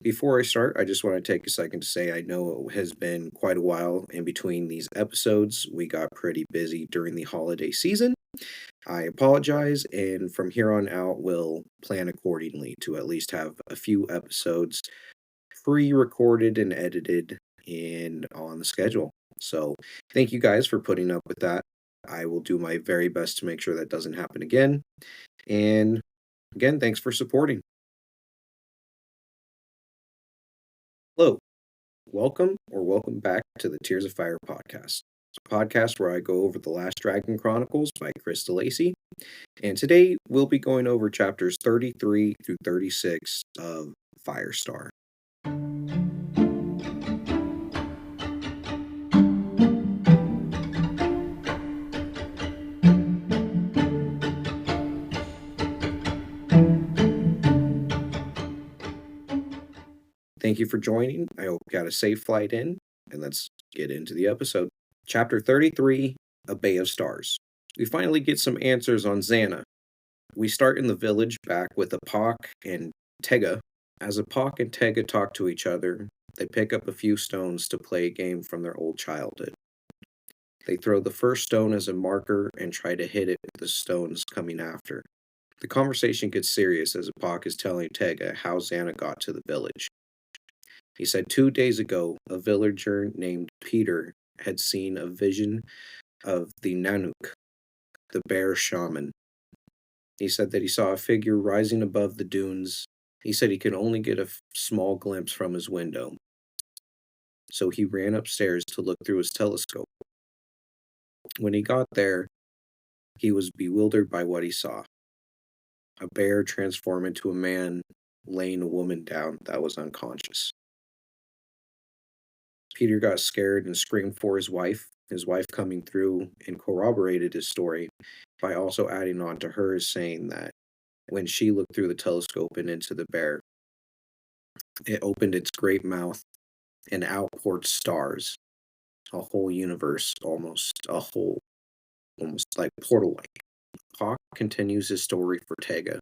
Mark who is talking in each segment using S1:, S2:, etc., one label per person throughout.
S1: Before I start, I just want to take a second to say I know it has been quite a while in between these episodes. We got pretty busy during the holiday season. I apologize, and from here on out, we'll plan accordingly to at least have a few episodes pre recorded and edited and on the schedule. So, thank you guys for putting up with that. I will do my very best to make sure that doesn't happen again. And again, thanks for supporting. Hello, welcome back to the Tears of Fire podcast. It's a podcast where I go over The Last Dragon Chronicles by Chris DeLacy. And today we'll be going over chapters 33 through 36 of Firestar. Thank you for joining. I hope you got a safe flight in, and let's get into the episode. Chapter 33, A Bay of Stars. We finally get some answers on Zanna. We start in the village back with Apak and Tega. As Apak and Tega talk to each other, they pick up a few stones to play a game from their old childhood. They throw the first stone as a marker and try to hit it with the stones coming after. The conversation gets serious as Apak is telling Tega how Zanna got to the village. He said 2 days ago, a villager named Peter had seen a vision of the Nanook, the bear shaman. He said that he saw a figure rising above the dunes. He said he could only get a small glimpse from his window. So he ran upstairs to look through his telescope. When he got there, he was bewildered by what he saw. A bear transformed into a man, laying a woman down that was unconscious. Peter got scared and screamed for his wife. His wife coming through and corroborated his story by also adding on to hers, saying that when she looked through the telescope and into the bear, it opened its great mouth and outpoured stars, a whole universe, almost like portal-like. Hawk continues his story for Tega,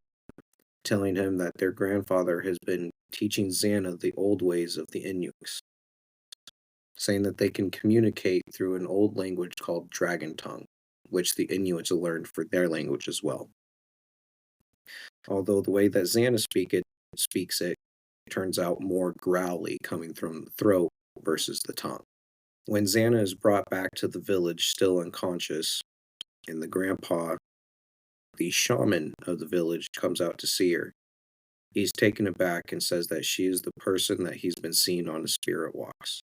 S1: telling him that their grandfather has been teaching Zanna the old ways of the Inuks, saying that they can communicate through an old language called Dragon Tongue, which the Inuits learned for their language as well. Although the way that Zanna speaks it turns out more growly coming from the throat versus the tongue. When Zanna is brought back to the village still unconscious, and the grandpa, the shaman of the village, comes out to see her, he's taken aback and says that she is the person that he's been seeing on his spirit walks.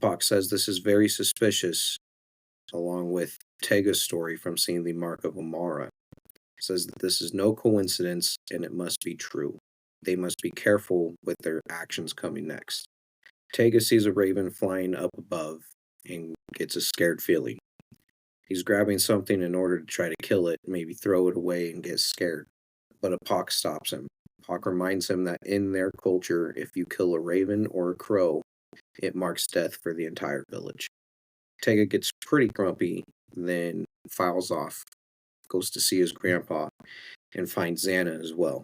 S1: Apak says this is very suspicious, along with Tega's story from seeing the mark of Amara. Says that this is no coincidence and it must be true. They must be careful with their actions coming next. Tega sees a raven flying up above and gets a scared feeling. He's grabbing something in order to try to kill it, maybe throw it away and get scared. But Apak stops him. Apak reminds him that in their culture, if you kill a raven or a crow, it marks death for the entire village. Tega gets pretty grumpy, then files off, goes to see his grandpa, and finds Zanna as well.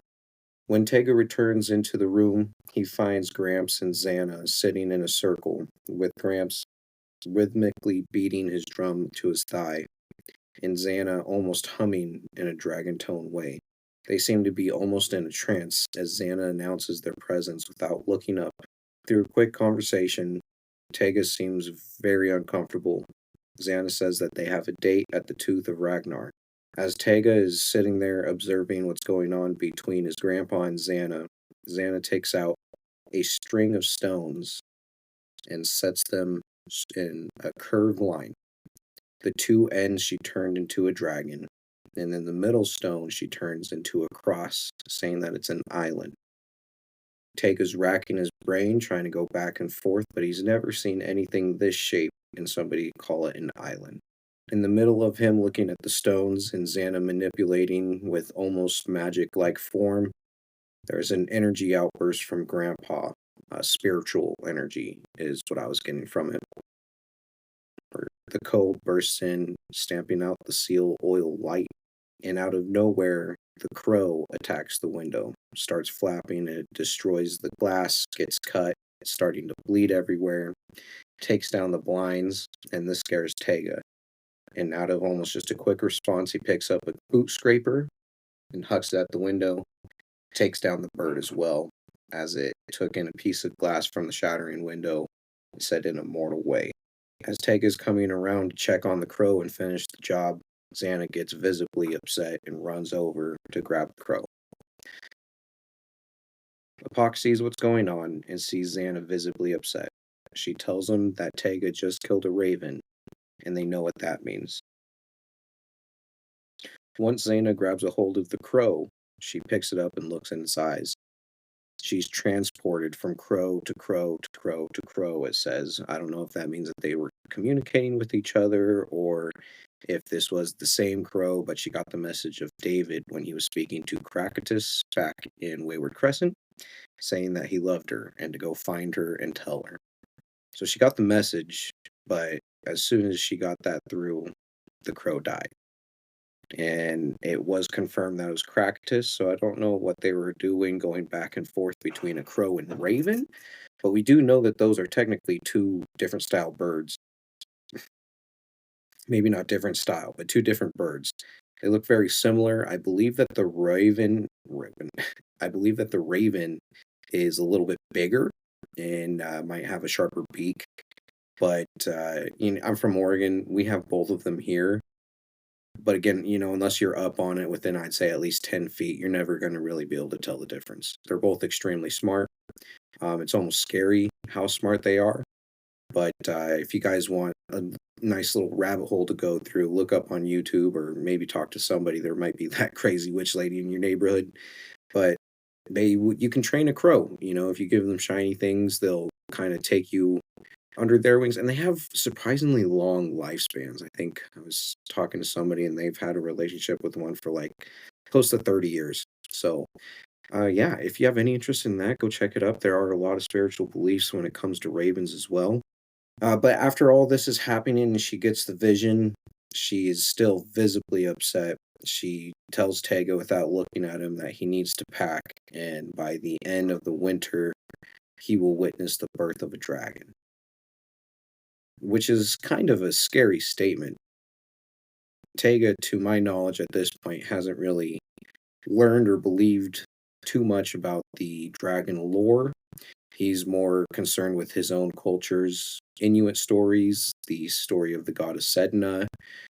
S1: When Tega returns into the room, he finds Gramps and Zanna sitting in a circle, with Gramps rhythmically beating his drum to his thigh, and Zanna almost humming in a dragon tone way. They seem to be almost in a trance as Zanna announces their presence without looking up. Through a quick conversation, Tega seems very uncomfortable. Zanna says that they have a date at the Tooth of Ragnar. As Tega is sitting there observing what's going on between his grandpa and Zanna, Zanna takes out a string of stones and sets them in a curved line. The two ends she turned into a dragon, and then the middle stone she turns into a cross, saying that it's an island. Tega's racking his brain, trying to go back and forth, but he's never seen anything this shape and somebody call it an island. In the middle of him looking at the stones and Zanna manipulating with almost magic-like form, there's an energy outburst from Grandpa. Spiritual energy is what I was getting from him. The cold bursts in, stamping out the seal oil light, and out of nowhere, the crow attacks the window. starts flapping, it destroys the glass, gets cut, it's starting to bleed everywhere, takes down the blinds, and this scares Tega. And out of almost just a quick response, he picks up a boot scraper and hucks it at the window, takes down the bird as well, as it took in a piece of glass from the shattering window and said in a mortal way. As Tega's coming around to check on the crow and finish the job, Zanna gets visibly upset and runs over to grab the crow. Apoc sees what's going on and sees Zanna visibly upset. She tells him that Tega just killed a raven, and they know what that means. Once Zanna grabs a hold of the crow, she picks it up and looks in its eyes. She's transported from crow to crow to crow to crow, it says. I don't know if that means that they were communicating with each other or if this was the same crow, but she got the message of David when he was speaking to Krakitus back in Wayward Crescent, saying that he loved her and to go find her and tell her. So she got the message, but as soon as she got that through, the crow died. And it was confirmed that it was Krakitus, so I don't know what they were doing going back and forth between a crow and raven, but we do know that those are technically two different style birds. Maybe not different style, but two different birds. They look very similar. I believe that the raven I believe that the raven is a little bit bigger and might have a sharper beak. But I'm from Oregon. We have both of them here. But again, unless you're up on it within, I'd say, at least 10 feet, you're never going to really be able to tell the difference. They're both extremely smart. It's almost scary how smart they are. But if you guys want a nice little rabbit hole to go through, look up on YouTube or maybe talk to somebody. There might be that crazy witch lady in your neighborhood. But you can train a crow. If you give them shiny things, they'll kind of take you under their wings, and they have surprisingly long lifespans. I think I was talking to somebody, and they've had a relationship with one for like close to 30 years. So, yeah, if you have any interest in that, go check it up. There are a lot of spiritual beliefs when it comes to ravens as well. But after all this is happening and she gets the vision, she is still visibly upset. She tells Tega without looking at him that he needs to pack, and by the end of the winter, he will witness the birth of a dragon, which is kind of a scary statement. Tega, to my knowledge at this point, hasn't really learned or believed too much about the dragon lore. He's more concerned with his own culture's Inuit stories, the story of the goddess Sedna,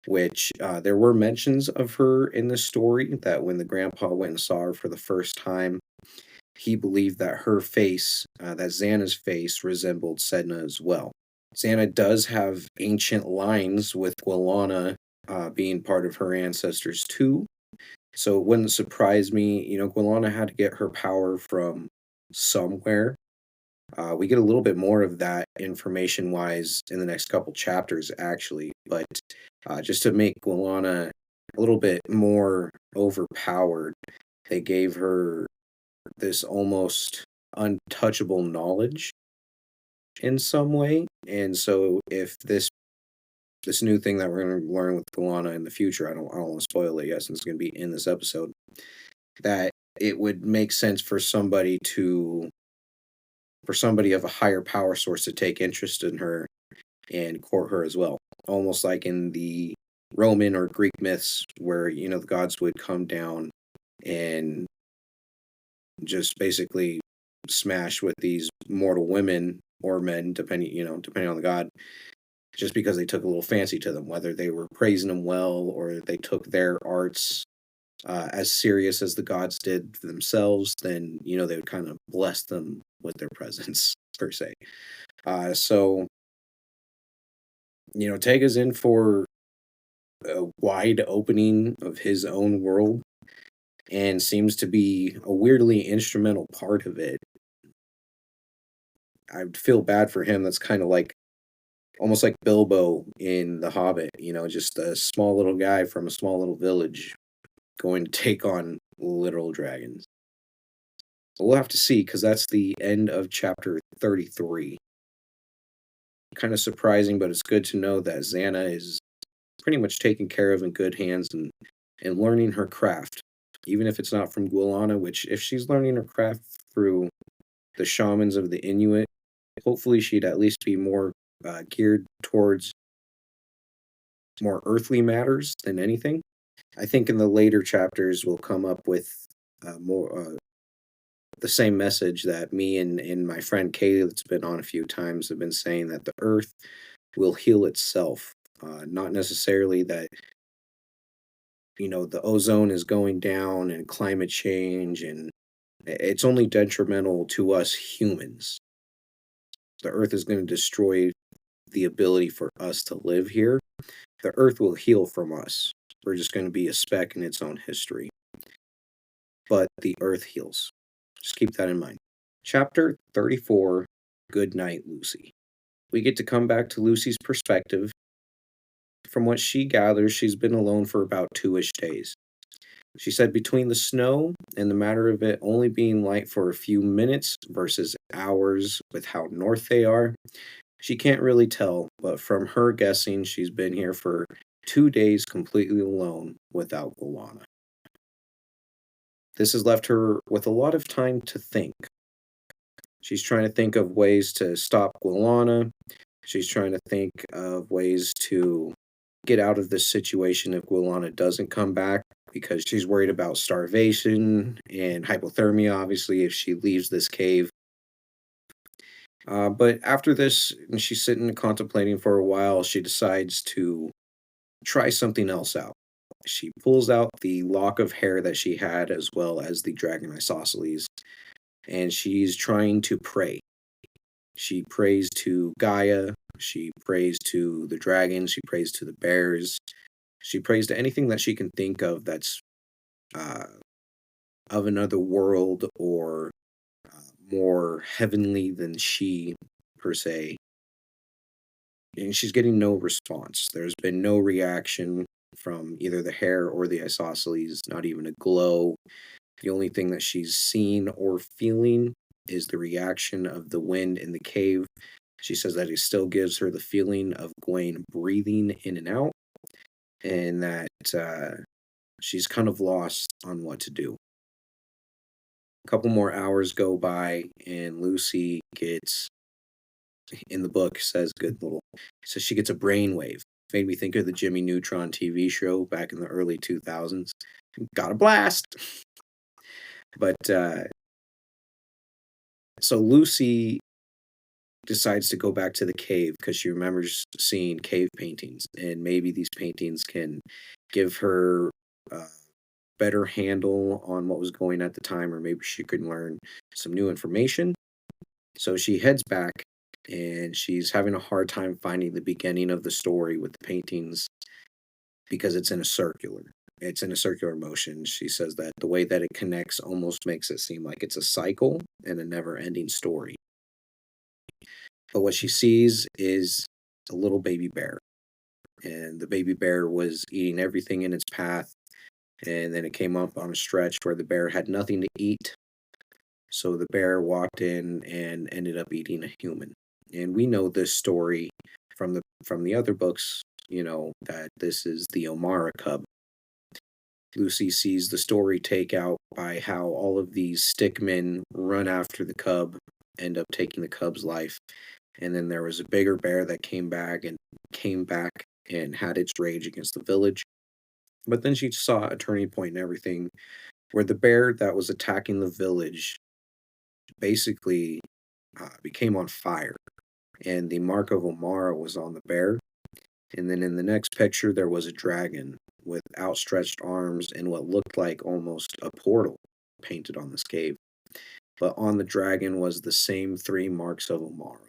S1: which there were mentions of her in the story, that when the grandpa went and saw her for the first time, he believed that her face, that Zanna's face, resembled Sedna as well. Zanna does have ancient lines with Gwilanna being part of her ancestors too. So it wouldn't surprise me. Gwilanna had to get her power from somewhere. We get a little bit more of that information wise in the next couple chapters, actually. But just to make Gwilanna a little bit more overpowered, they gave her this almost untouchable knowledge in some way. And so if this new thing that we're going to learn with Gwilanna in the future, I don't want to spoil it yet since it's going to be in this episode, that it would make sense for somebody of a higher power source to take interest in her and court her as well. Almost like in the Roman or Greek myths where, the gods would come down and just basically smash with these mortal women or men, depending on the god, just because they took a little fancy to them, whether they were praising them well or they took their arts as serious as the gods did for themselves, then, they would kind of bless them with their presence, per se. So, Tega's in for a wide opening of his own world and seems to be a weirdly instrumental part of it. I feel bad for him. That's kind of like almost like Bilbo in The Hobbit, just a small little guy from a small little village going to take on literal dragons. But we'll have to see, because that's the end of chapter 33. Kind of surprising, but it's good to know that Zanna is pretty much taken care of in good hands and learning her craft. even if it's not from Gwilanna, which if she's learning her craft through the shamans of the Inuit, hopefully she'd at least be more geared towards more earthly matters than anything. I think in the later chapters we'll come up with more the same message that me and my friend Kay, that's been on a few times, have been saying that the earth will heal itself. Not necessarily that, the ozone is going down and climate change, and it's only detrimental to us humans. The earth is going to destroy the ability for us to live here. The earth will heal from us. We're just going to be a speck in its own history. But the earth heals. Just keep that in mind. Chapter 34, Good Night, Lucy. We get to come back to Lucy's perspective. From what she gathers, she's been alone for about 2-ish days. She said between the snow and the matter of it only being light for a few minutes versus hours with how north they are, she can't really tell, but from her guessing, she's been here for 2 days completely alone without Gwilanna. This has left her with a lot of time to think. She's trying to think of ways to stop Gwilanna. She's trying to think of ways to get out of this situation if Gwilanna doesn't come back, because she's worried about starvation and hypothermia, obviously, if she leaves this cave. But after this, and she's sitting and contemplating for a while, she decides to try something else out. She pulls out the lock of hair that she had, as well as the dragon isosceles, and she's trying to pray. She prays to Gaia, she prays to the dragon, she prays to the bears, she prays to anything that she can think of that's uh, of another world, or more heavenly than she, per se. And she's getting no response. There's been no reaction from either the hair or the isosceles, not even a glow. The only thing that she's seen or feeling is the reaction of the wind in the cave. She says that it still gives her the feeling of Gwen breathing in and out, and that she's kind of lost on what to do. A couple more hours go by, and Lucy gets, in the book, says good little, so she gets a brainwave. Made me think of the Jimmy Neutron TV show back in the early 2000s. Got a blast! But so Lucy decides to go back to the cave because she remembers seeing cave paintings, and maybe these paintings can give her a better handle on what was going at the time, or maybe she could learn some new information. So she heads back, and she's having a hard time finding the beginning of the story with the paintings because it's in a circular. It's in a circular motion. She says that the way that it connects almost makes it seem like it's a cycle and a never-ending story. But what she sees is a little baby bear. And the baby bear was eating everything in its path. And then it came up on a stretch where the bear had nothing to eat. So the bear walked in and ended up eating a human. And we know this story from the other books, that this is the Omara cub. Lucy sees the story take out by how all of these stickmen run after the cub, end up taking the cub's life. And then there was a bigger bear that came back and had its rage against the village. But then she saw a turning point in everything, where the bear that was attacking the village basically became on fire, and the mark of Omara was on the bear. And then in the next picture, there was a dragon with outstretched arms and what looked like almost a portal painted on this cave. But on the dragon was the same 3 marks of Omara.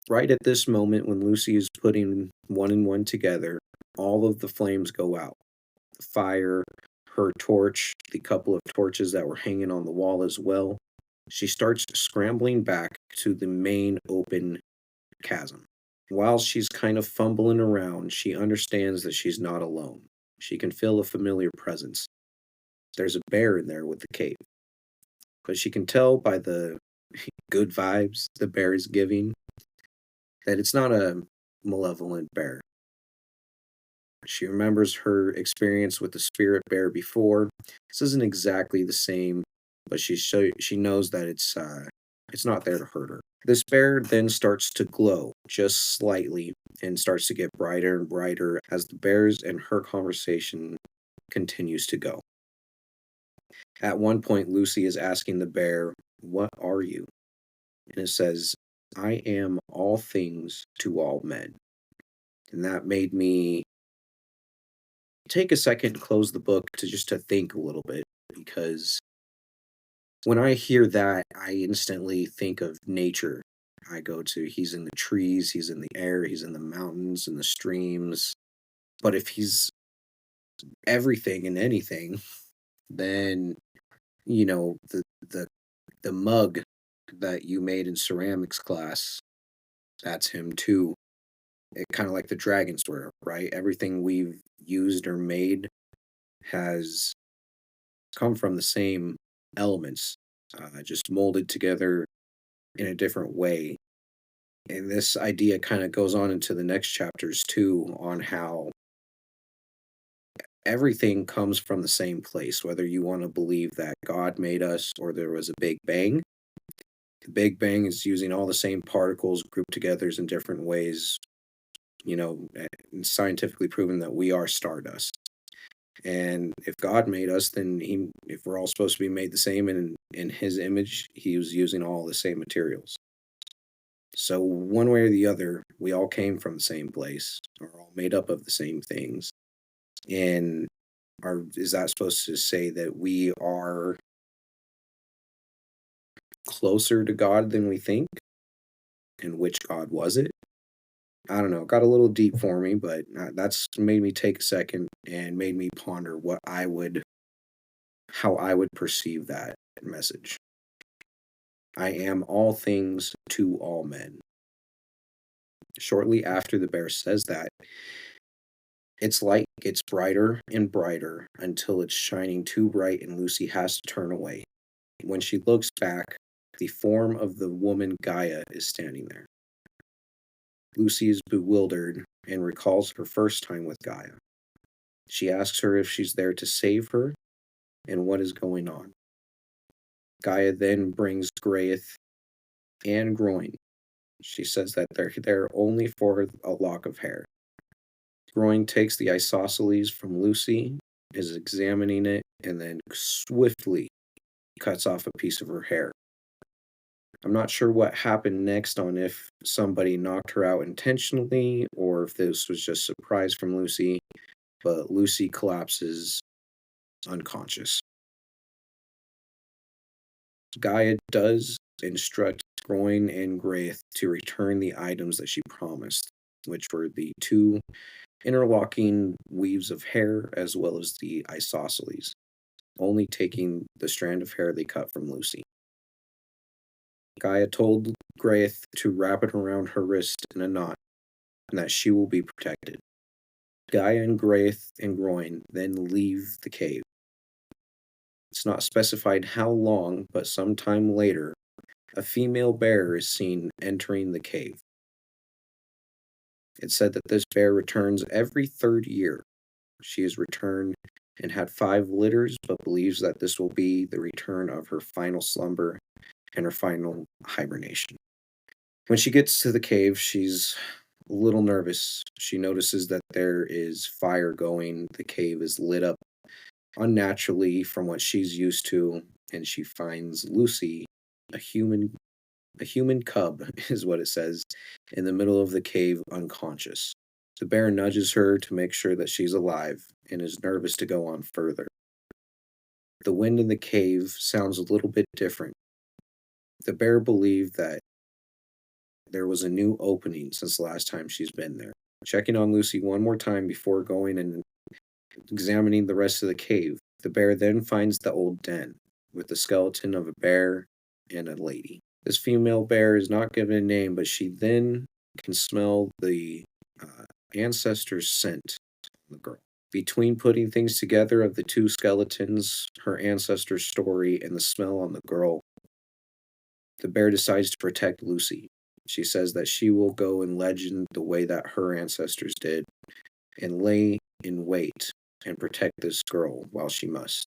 S1: Right at this moment, when Lucy is putting one and one together, all of the flames go out. The fire, her torch, the couple of torches that were hanging on the wall as well. She starts scrambling back to the main open chasm. While she's kind of fumbling around, she understands that she's not alone. She can feel a familiar presence. There's a bear in there with the cape. But she can tell by the good vibes the bear is giving that it's not a malevolent bear. She remembers her experience with the spirit bear before. This isn't exactly the same, but she knows that it's not there to hurt her. This bear then starts to glow just slightly and starts to get brighter and brighter as the bears and her conversation continues to go. At one point, Lucy is asking the bear, "What are you?" And it says, "I am all things to all men." And that made me take a second to close the book to just to think a little bit, because when I hear that, I instantly think of nature. I go to, he's in the trees, he's in the air, he's in the mountains and the streams. But if he's everything and anything, then the the mug that you made in ceramics class, that's him too. It kind of like the dragon's were, right? Everything we've used or made has come from the same elements, just molded together in a different way. And this idea kind of goes on into the next chapters too, on how everything comes from the same place, whether you want to believe that God made us or there was a Big Bang. The Big Bang is using all the same particles grouped together in different ways, and scientifically proven that we are stardust. And if God made us, then if we're all supposed to be made the same in His image, He was using all the same materials. So one way or the other, we all came from the same place. We're all made up of the same things. And is that supposed to say that we are closer to God than we think? And which God was it? I don't know. It got a little deep for me, but that's made me take a second and made me ponder how I would perceive that message. I am all things to all men. Shortly after the bear says that, its light gets brighter and brighter until it's shining too bright and Lucy has to turn away. When she looks back, the form of the woman Gaia is standing there. Lucy is bewildered and recalls her first time with Gaia. She asks her if she's there to save her and what is going on. Gaia then brings Graith and Groin. She says that they're there only for a lock of hair. Groin takes the isosceles from Lucy, is examining it, and then swiftly cuts off a piece of her hair. I'm not sure what happened next, on if somebody knocked her out intentionally or if this was just a surprise from Lucy, but Lucy collapses unconscious. Gaia does instruct Groin and Graith to return the items that she promised, which were the two interlocking weaves of hair as well as the isosceles, only taking the strand of hair they cut from Lucy. Gaia told Graith to wrap it around her wrist in a knot, and that she will be protected. Gaia and Graith and Groin then leave the cave. It's not specified how long, but sometime later, a female bear is seen entering the cave. It's said that this bear returns every third year. She has returned and had 5 litters, but believes that this will be the return of her final slumber and her final hibernation. When she gets to the cave, she's a little nervous. She notices that there is fire going. The cave is lit up unnaturally from what she's used to, and she finds Lucy, a human cub is what it says, in the middle of the cave, unconscious. The bear nudges her to make sure that she's alive and is nervous to go on further. The wind in the cave sounds a little bit different. The bear believed that there was a new opening since the last time she's been there. Checking on Lucy one more time before going and examining the rest of the cave, the bear then finds the old den with the skeleton of a bear and a lady. This female bear is not given a name, but she then can smell the ancestor's scent on the girl. Between putting things together of the two skeletons, her ancestor's story, and the smell on the girl, the bear decides to protect Lucy. She says that she will go in legend the way that her ancestors did, and lay in wait and protect this girl while she must.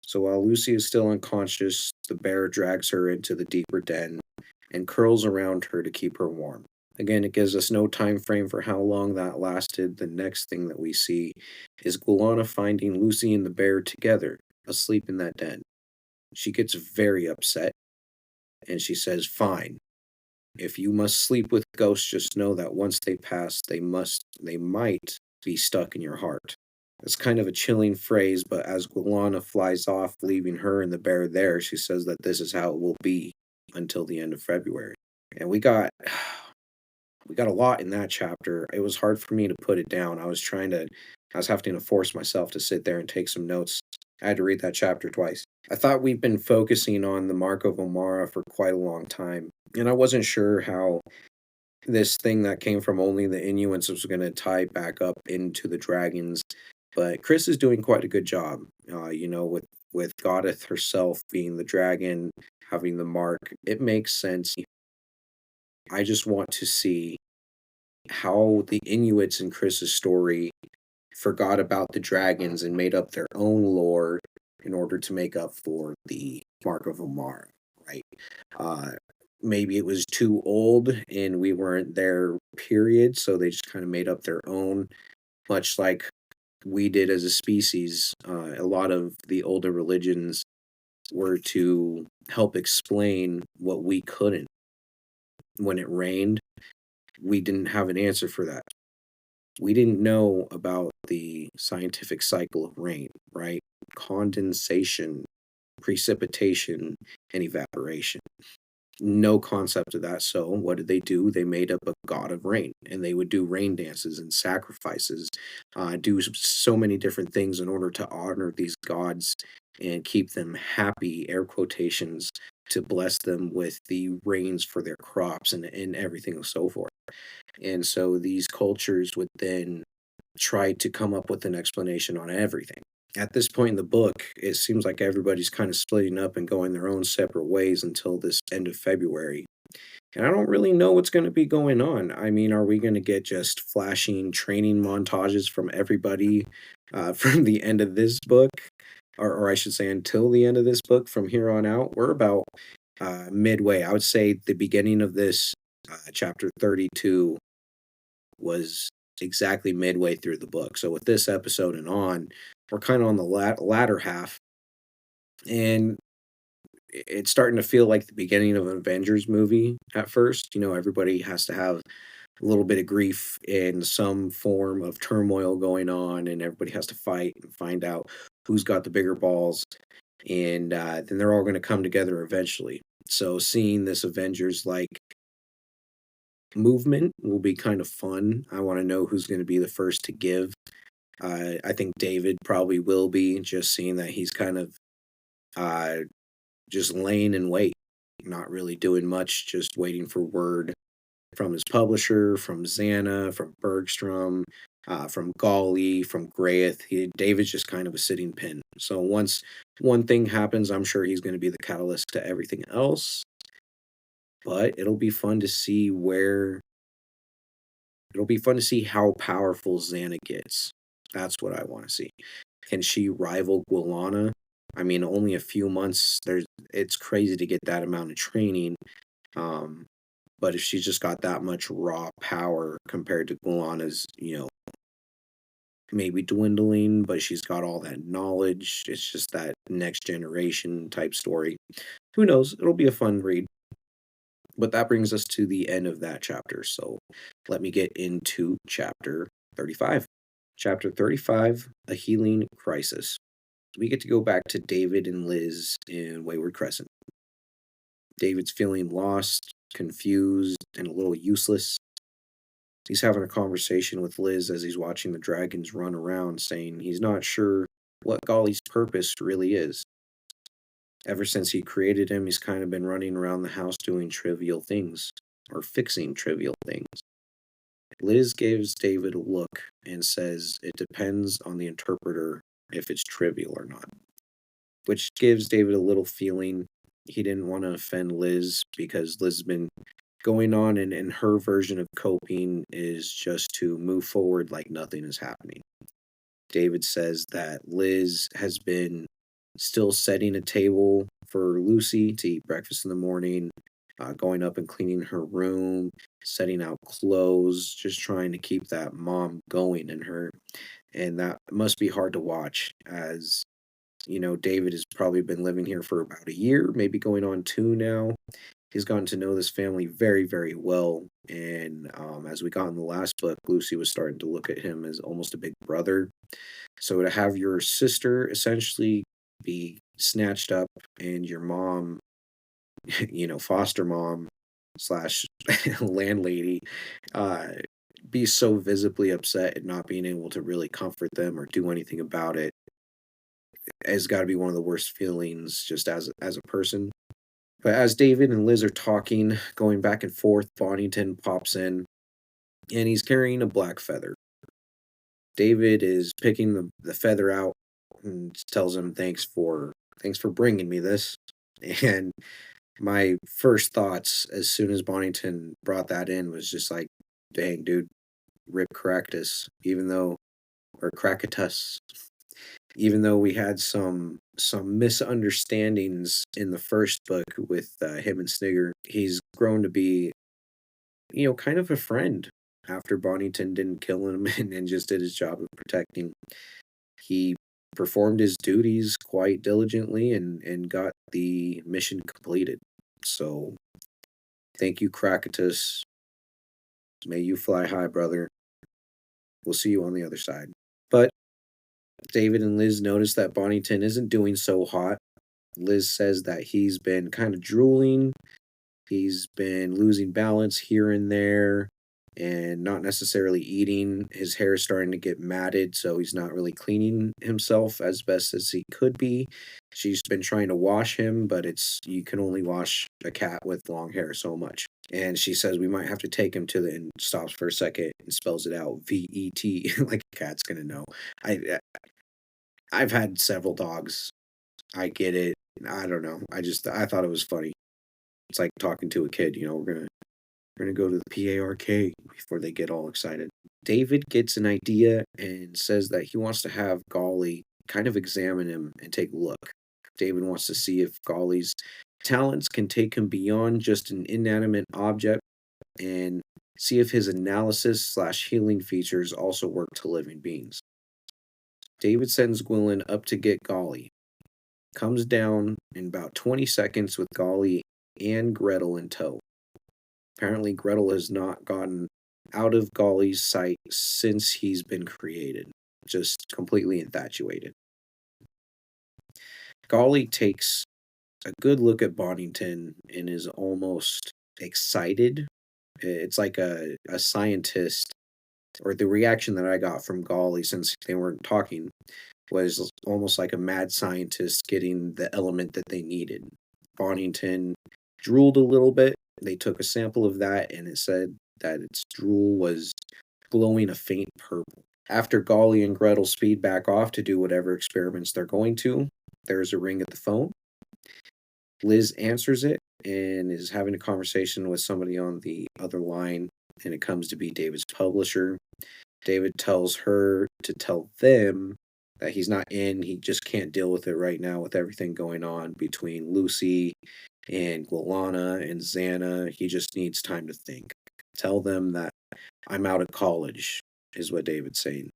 S1: So while Lucy is still unconscious, the bear drags her into the deeper den and curls around her to keep her warm. Again, it gives us no time frame for how long that lasted. The next thing that we see is Gwilanna finding Lucy and the bear together, asleep in that den. She gets very upset and she says, "Fine. If you must sleep with ghosts, just know that once they pass, they might be stuck in your heart." It's kind of a chilling phrase, but as Gwilanna flies off, leaving her and the bear there, she says that this is how it will be until the end of February. And we got a lot in that chapter. It was hard for me to put it down. I was having to force myself to sit there and take some notes. I had to read that chapter twice. I thought we've been focusing on the Mark of Omara for quite a long time, and I wasn't sure how this thing that came from only the Inuits was going to tie back up into the dragons. But Chris is doing quite a good job, with Goddess herself being the dragon, having the mark. It makes sense. I just want to see how the Inuits in Chris's story forgot about the dragons and made up their own lore in order to make up for the Mark of Omar, right? Uh, Maybe it was too old and we weren't there, period, so they just kind of made up their own, much like we did as a species. A lot of the older religions were to help explain what we couldn't. When it rained, we didn't have an answer for that. We didn't know about the scientific cycle of rain, right? Condensation, precipitation, and evaporation. No concept of that. So, what did they do? They made up a god of rain, and they would do rain dances and sacrifices, so many different things in order to honor these gods and keep them happy, air quotations, to bless them with the rains for their crops and everything and so forth. And so these cultures would then try to come up with an explanation on everything. At this point in the book, it seems like everybody's kind of splitting up and going their own separate ways until this end of February. And I don't really know what's going to be going on. I mean, are we going to get just flashing training montages from everybody from the end of this book? Or I should say, until the end of this book from here on out? We're about midway. I would say the beginning of this chapter 32 was exactly midway through the book. So with this episode and on, we're kind of on the latter half, and it's starting to feel like the beginning of an Avengers movie at first. Everybody has to have a little bit of grief and some form of turmoil going on, and everybody has to fight and find out who's got the bigger balls, and then they're all going to come together eventually. So seeing this Avengers like movement will be kind of fun. I want to know who's going to be the first to give. I think David probably will be, just seeing that he's kind of uh, just laying in wait, not really doing much, just waiting for word from his publisher, from Zanna, from Bergstrom, from Golly, from Grayth. David's just kind of a sitting pin. So once one thing happens, I'm sure he's going to be the catalyst to everything else. But it'll be fun to see how powerful Zanna gets. That's what I want to see. Can she rival Gwilanna? I mean, only a few months. It's crazy to get that amount of training. Um, but if she's just got that much raw power compared to Gwilanna's, maybe dwindling, but she's got all that knowledge. It's just that next generation type story. Who knows? It'll be a fun read. But that brings us to the end of that chapter. So let me get into chapter 35. Chapter 35, A Healing Crisis. We get to go back to David and Liz in Wayward Crescent. David's feeling lost, confused, and a little useless. He's having a conversation with Liz as he's watching the dragons run around, saying he's not sure what Golly's purpose really is. Ever since he created him, he's kind of been running around the house doing trivial things, or fixing trivial things. Liz gives David a look and says it depends on the interpreter if it's trivial or not, which gives David a little feeling. He didn't want to offend Liz because Liz has been going on, and her version of coping is just to move forward like nothing is happening. David says that Liz has been still setting a table for Lucy to eat breakfast in the morning, going up and cleaning her room, setting out clothes, just trying to keep that mom going in her. And that must be hard to watch as, David has probably been living here for about a year, maybe going on 2 now. He's gotten to know this family very, very well. And as we got in the last book, Lucy was starting to look at him as almost a big brother. So to have your sister essentially be snatched up and your mom, foster mom slash landlady, uh, be so visibly upset and not being able to really comfort them or do anything about it has got to be one of the worst feelings just as a person. But as David and Liz are talking, going back and forth, Bonington pops in and he's carrying a black feather. David is picking the feather out and tells him thanks for bringing me this. And my first thoughts as soon as Bonington brought that in was just like, dang dude, rip Caractus, even though or Crackatus, even though we had some misunderstandings in the first book with him and Snigger, he's grown to be, kind of a friend after Bonington didn't kill him and just did his job of protecting. He performed his duties quite diligently and got the mission completed. So thank you, Crackatus. May you fly high, brother. We'll see you on the other side. But David and Liz notice that Bonington isn't doing so hot. Liz says that he's been kind of drooling. He's been losing balance here and there and not necessarily eating. His hair is starting to get matted, so he's not really cleaning himself as best as he could be. She's been trying to wash him, but you can only wash a cat with long hair so much. And she says we might have to take him to the and stops for a second and spells it out VET like a cat's gonna know. I've had several dogs. I get it. I don't know. I thought it was funny. It's like talking to a kid, we're gonna go to the PARK before they get all excited. David gets an idea and says that he wants to have Golly kind of examine him and take a look. David wants to see if Golly's talents can take him beyond just an inanimate object and see if his analysis slash healing features also work to living beings. David sends Gwilyn up to get Golly. Comes down in about 20 seconds with Golly and Gretel in tow. Apparently, Gretel has not gotten out of Golly's sight since he's been created, just completely infatuated. Golly takes a good look at Bonington and is almost excited. It's like a scientist, or the reaction that I got from Golly since they weren't talking was almost like a mad scientist getting the element that they needed. Bonington drooled a little bit. They took a sample of that and it said that its drool was glowing a faint purple. After Golly and Gretel speed back off to do whatever experiments they're going to, there's a ring at the phone. Liz answers it and is having a conversation with somebody on the other line, and it comes to be David's publisher. David tells her to tell them that he's not in, he just can't deal with it right now with everything going on between Lucy and Gwilanna and Zanna. He just needs time to think. Tell them that I'm out of college, is what David's saying.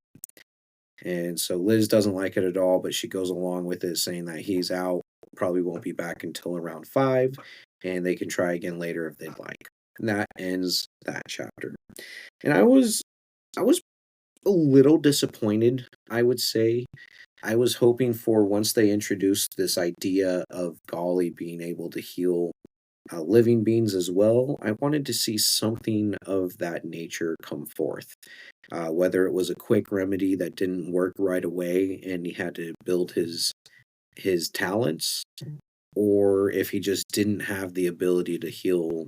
S1: And so Liz doesn't like it at all, but she goes along with it, saying that he's out, probably won't be back until around 5, and they can try again later if they'd like. And that ends that chapter. And I was a little disappointed, I would say. I was hoping for once they introduced this idea of Golly being able to heal living beings as well, I wanted to see something of that nature come forth. Whether it was a quick remedy that didn't work right away and he had to build his talents, or if he just didn't have the ability to heal,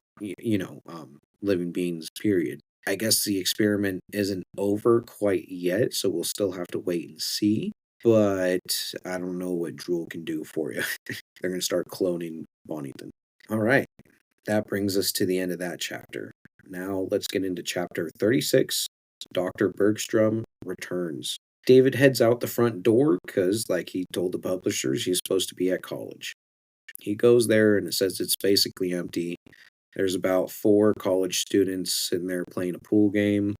S1: living beings. Period. I guess the experiment isn't over quite yet, so we'll still have to wait and see. But I don't know what Drool can do for you. They're gonna start cloning Bonington. All right. That brings us to the end of that chapter. Now let's get into chapter 36. Dr. Bergstrom returns. David heads out the front door because, like he told the publishers, he's supposed to be at college. He goes there and it says it's basically empty. There's about 4 college students sitting there playing a pool game.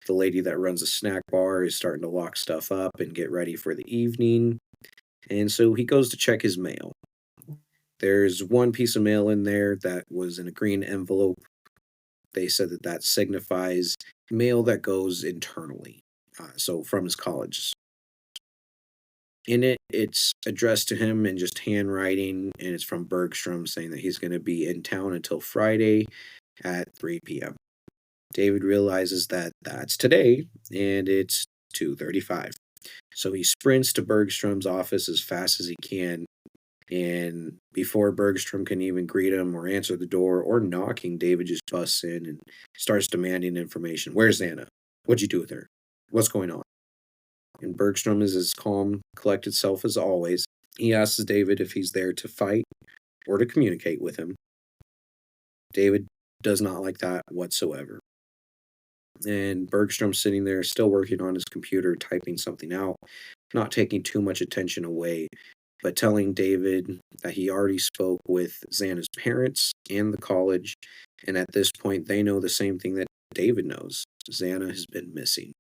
S1: The lady that runs a snack bar is starting to lock stuff up and get ready for the evening. And so he goes to check his mail. There's one piece of mail in there that was in a green envelope. They said that that signifies mail that goes internally, so from his college. In it, it's addressed to him in just handwriting, and it's from Bergstrom saying that he's going to be in town until Friday at 3 p.m. David realizes that that's today, and it's 2:35. So he sprints to Bergstrom's office as fast as he can, and before Bergstrom can even greet him or answer the door or knocking, David just busts in and starts demanding information. Where's Zanna? What'd you do with her? What's going on? And Bergstrom is as calm, collected self as always. He asks David if he's there to fight or to communicate with him. David does not like that whatsoever. And Bergstrom's sitting there still working on his computer, typing something out, not taking too much attention away, but telling David that he already spoke with Zanna's parents and the college, and at this point they know the same thing that David knows. Zanna has been missing.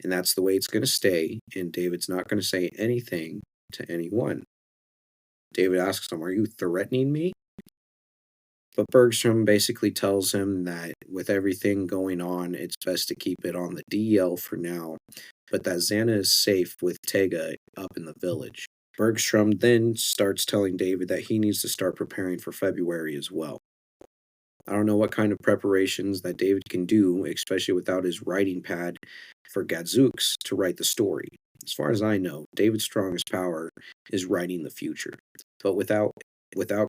S1: And that's the way it's going to stay, and David's not going to say anything to anyone. David asks him, "Are you threatening me?" But Bergstrom basically tells him that with everything going on, it's best to keep it on the DL for now, but that Zanna is safe with Tega up in the village. Bergstrom then starts telling David that he needs to start preparing for February as well. I don't know what kind of preparations that David can do, especially without his writing pad for Gadzooks to write the story. As far as I know, David's strongest power is writing the future. But without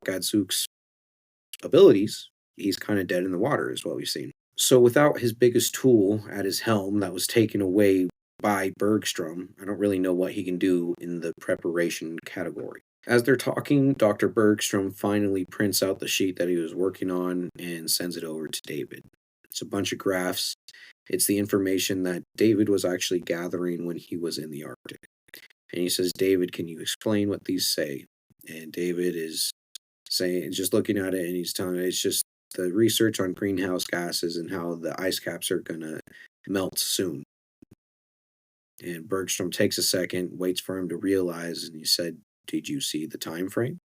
S1: Gadzooks' abilities, he's kind of dead in the water, is what we've seen. So without his biggest tool at his helm that was taken away by Bergstrom, I don't really know what he can do in the preparation category. As they're talking, Dr. Bergstrom finally prints out the sheet that he was working on and sends it over to David. It's a bunch of graphs. It's the information that David was actually gathering when he was in the Arctic. And he says, "David, can you explain what these say?" And David is saying, just looking at it, and he's telling it, it's just the research on greenhouse gases and how the ice caps are going to melt soon. And Bergstrom takes a second, waits for him to realize, and he said, "Did you see the time frame?"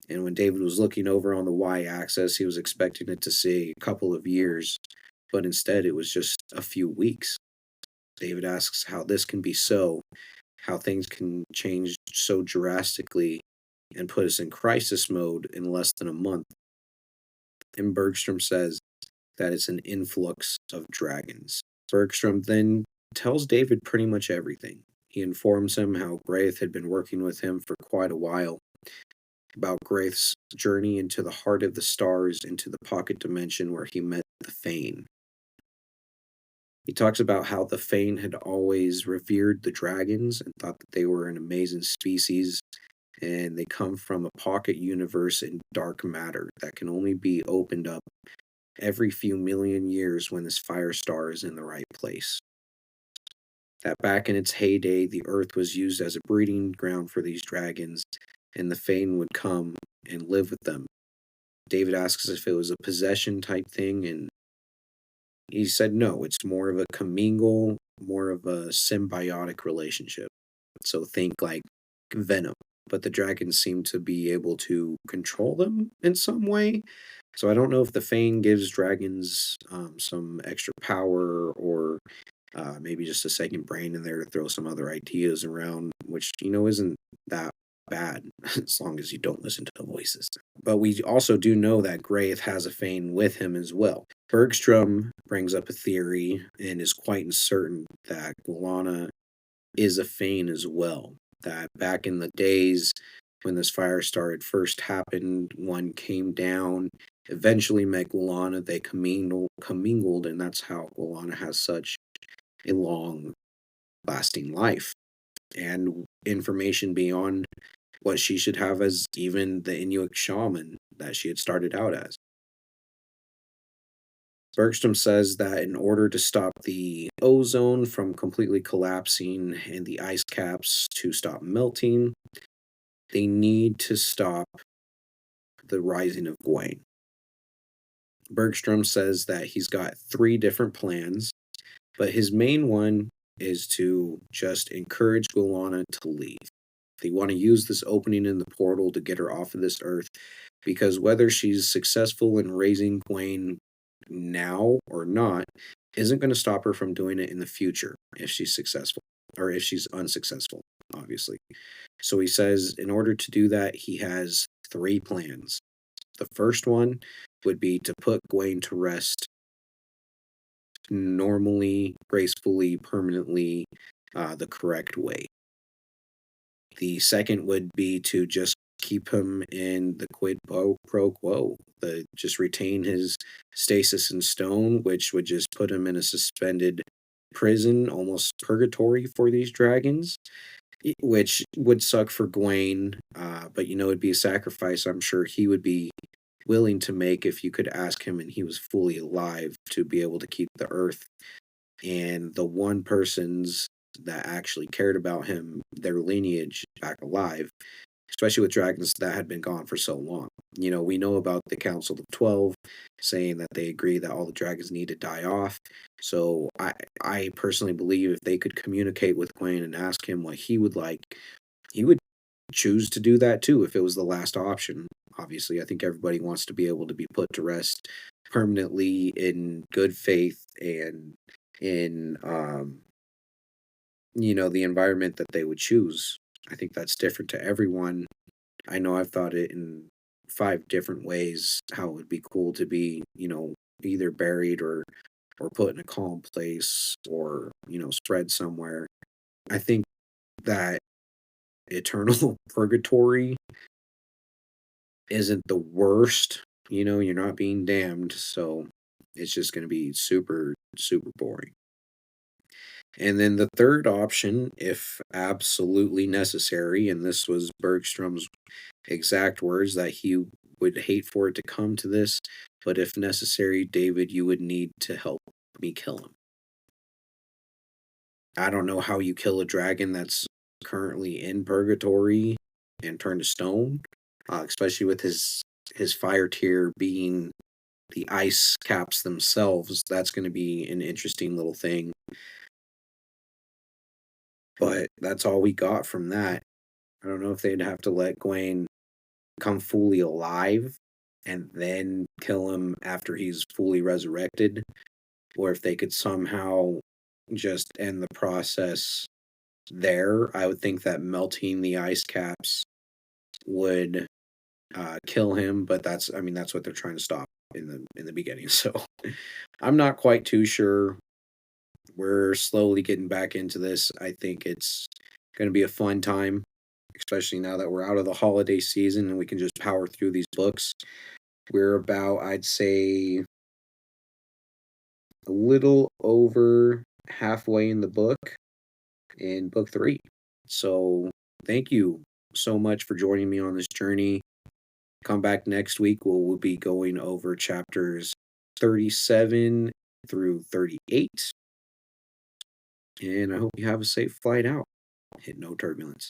S1: And when David was looking over on the y-axis, he was expecting it to say a couple of years, but instead it was just a few weeks. David asks how this can be so, how things can change so drastically and put us in crisis mode in less than a month. And Bergstrom says that it's an influx of dragons. Bergstrom then tells David pretty much everything. He informs him how Graith had been working with him for quite a while, about Graith's journey into the heart of the stars, into the pocket dimension where he met the Fane. He talks about how the Fane had always revered the dragons and thought that they were an amazing species, and they come from a pocket universe in dark matter that can only be opened up every few million years when this fire star is in the right place. That back in its heyday, the Earth was used as a breeding ground for these dragons, and the Fane would come and live with them. David asks if it was a possession type thing, and he said no, it's more of a commingle, more of a symbiotic relationship. So think like Venom, but the dragons seem to be able to control them in some way. So I don't know if the Fane gives dragons some extra power or maybe just a second brain in there to throw some other ideas around, which, isn't that bad as long as you don't listen to the voices. But we also do know that Graith has a Fane with him as well. Bergstrom brings up a theory and is quite certain that Gwilanna is a Fane as well. That back in the days when this fire star had first happened, one came down, eventually met Gwilanna, they commingled, and that's how Gwilanna has such a long lasting life. And information beyond what she should have as even the Inuit shaman that she had started out as. Bergstrom says that in order to stop the ozone from completely collapsing and the ice caps to stop melting, they need to stop the rising of Gwilanna. Bergstrom says that he's got three different plans, but his main one is to just encourage Gwilanna to leave. They want to use this opening in the portal to get her off of this earth because whether she's successful in raising Gwilanna now or not isn't going to stop her from doing it in the future if she's successful or if she's unsuccessful, obviously. So he says in order to do that, he has three plans. The first one would be to put Gwilanna to rest normally, gracefully, permanently, the correct way. The second would be to just keep him in the pro quo, just retain his stasis in stone, which would just put him in a suspended prison, almost purgatory for these dragons, which would suck for Gwilanna, but it'd be a sacrifice I'm sure he would be willing to make if you could ask him and he was fully alive to be able to keep the earth and the one persons that actually cared about him, their lineage back alive, especially with dragons that had been gone for so long. We know about the Council of 12 saying that they agree that all the dragons need to die off. So I personally believe if they could communicate with Gwilanna and ask him what he would like, he would choose to do that too if it was the last option. Obviously, I think everybody wants to be able to be put to rest permanently in good faith and in the environment that they would choose. I think that's different to everyone. I know I've thought it in five different ways how it would be cool to be, either buried or put in a calm place or, spread somewhere. I think that eternal purgatory isn't the worst. You're not being damned, so it's just going to be super, super boring. And then the third option, if absolutely necessary, and this was Bergstrom's exact words that he would hate for it to come to this, but if necessary, David, you would need to help me kill him. I don't know how you kill a dragon that's currently in purgatory and turn to stone, especially with his fire tier being the ice caps themselves. That's going to be an interesting little thing. But that's all we got from that. I don't know if they'd have to let Gwilanna come fully alive and then kill him after he's fully resurrected, or if they could somehow just end the process there. I would think that melting the ice caps would kill him, but that's what they're trying to stop in the beginning. So I'm not quite too sure. We're slowly getting back into this. I think it's going to be a fun time, especially now that we're out of the holiday season and we can just power through these books. We're about, I'd say, a little over halfway in the book, in book 3. So thank you so much for joining me on this journey. Come back next week. We'll be going over chapters 37 through 38. And I hope you have a safe flight out. Hit no turbulence.